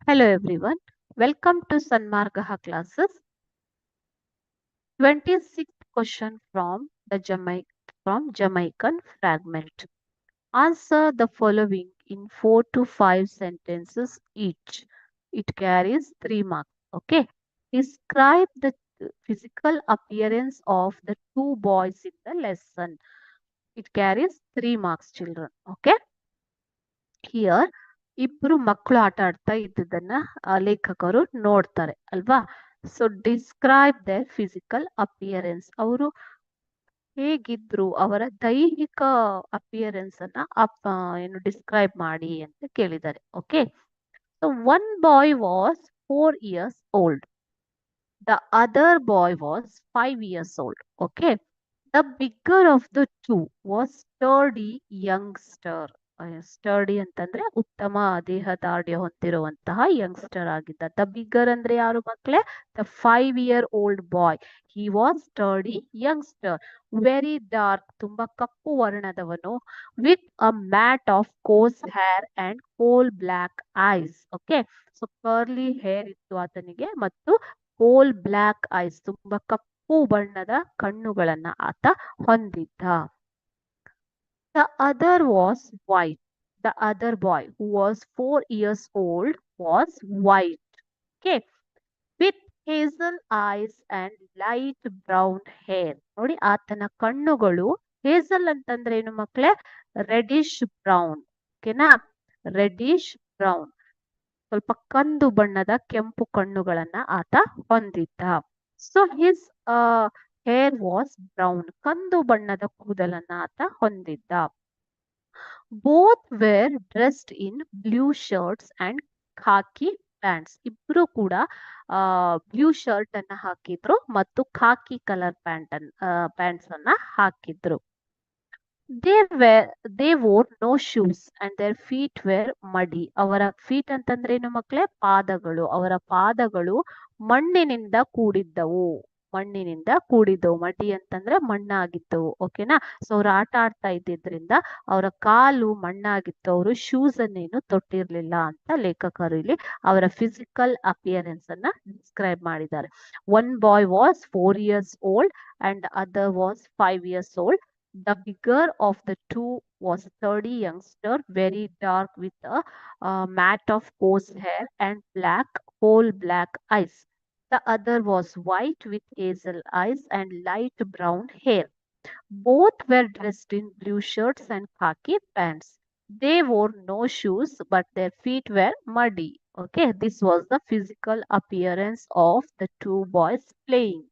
Hello everyone. Welcome to Sanmargaha classes. 26th question from Jamaican fragment. Answer the following in 4 to 5 sentences each. It carries 3 marks. Okay. Describe the physical appearance of the two boys in the lesson. It carries 3 marks, children. Okay. Here ಇಬ್ರು ಮಕ್ಕಳು ಆಟ ಆಡ್ತಾ ಇದ್ದದನ್ನ ಲೇಖಕರು ನೋಡ್ತಾರೆ ಅಲ್ವಾ. So describe their physical appearance, ಅವರು ಹೇಗಿದ್ರು, ಅವರ ದೈಹಿಕ ಅಪಿಯರೆನ್ಸ್ ಅನ್ನ ಏನು ಡಿಸ್ಕ್ರೈಬ್ ಮಾಡಿ ಅಂತ ಕೇಳಿದ್ದಾರೆ. Okay, so one boy was 4 years old, the other boy was 5 years old. Okay, the bigger of the two was sturdy youngster. Sturdy ಅಂತಂದ್ರೆ ಉತ್ತಮ ದೇಹದಾರ್ಢ್ಯ ಹೊಂದಿರುವಂತಹ ಯಂಗ್ಸ್ಟರ್ ಆಗಿದ್ದ. ದ ಬಿಗ್ಗರ್ ಅಂದ್ರೆ ಯಾರು ಮಕ್ಕಳೇ? The 5-year-old boy. He was sturdy youngster. Very dark, ತುಂಬಾ ಕಪ್ಪು ವರ್ಣದವನು. With a mat of coarse hair and coal black eyes. Okay, so curly hair ಇತ್ತು ಆತನಿಗೆ ಮತ್ತು ಕೋಲ್ ಬ್ಲ್ಯಾಕ್ ಐಸ್, ತುಂಬಾ ಕಪ್ಪು ಬಣ್ಣದ ಕಣ್ಣುಗಳನ್ನ ಆತ ಹೊಂದಿದ್ದ. The other was white. The other boy, who was 4 years old, was white. Okay, with hazel eyes and light brown hair. ನೋಡಿ, ಆತನ ಕಣ್ಣುಗಳು ಹೇಸಲ್ ಅಂತಂದ್ರೆ ಏನು ಮಕ್ಕಳೇ? Reddish brown. ಓಕೆನಾ, ರೆಡಿಶ್ ಬ್ರೌನ್, ಸ್ವಲ್ಪ ಕಂದು ಬಣ್ಣದ ಕೆಂಪು ಕಣ್ಣುಗಳನ್ನ ಆತ ಹೊಂದಿದ್ದ. So his hair was brown, ಕಂದು ಬಣ್ಣದ ಕೂದಲನ್ನ ಆತ ಹೊಂದಿದ್ದ. Both wear dressed in blue shirts and khaki pants. ಇಬ್ರು ಕೂಡ ಬ್ಲೂ ಶರ್ಟ್ ಅನ್ನ ಹಾಕಿದ್ರು ಮತ್ತು ಖಾಕಿ ಕಲರ್ ಪ್ಯಾಂಟ್ಸ್ ಅನ್ನ ಹಾಕಿದ್ರು. They wore no shoes and their feet were muddy. ಅವರ ಫೀಟ್ ಅಂತಂದ್ರೆ ಏನು ಮಕ್ಕಳೇ? ಪಾದಗಳು. ಅವರ ಪಾದಗಳು ಮಣ್ಣಿನಿಂದ ಕೂಡಿದ್ದವು. ಮಣ್ಣಿನಿಂದ ಕೂಡಿದ್ದವು. ಮಡಿ ಅಂತಂದ್ರೆ ಮಣ್ಣಾಗಿದ್ದವು. ಓಕೆನಾ, ಸೊ ಅವ್ರು ಆಟ ಆಡ್ತಾ ಇದ್ದಿದ್ರಿಂದ ಅವರ ಕಾಲು ಮಣ್ಣಾಗಿತ್ತು. ಅವರು ಶೂಸ್ ಅನ್ನೇನು ತೊಟ್ಟಿರ್ಲಿಲ್ಲ ಅಂತ ಲೇಖಕರು ಇಲ್ಲಿ ಅವರ ಫಿಸಿಕಲ್ ಅಪಿಯರೆನ್ಸ್ ಅನ್ನ ಡಿಸ್ಕ್ರೈಬ್ ಮಾಡಿದ್ದಾರೆ. One boy was 4 years old and other was 5 years old. The bigger of the two was sturdy youngster, very dark with a mat of coarse hair and whole black eyes. The other was white with hazel eyes and light brown hair. Both were dressed in blue shirts and khaki pants. They wore no shoes, but their feet were muddy. Okay, this was the physical appearance of the two boys playing.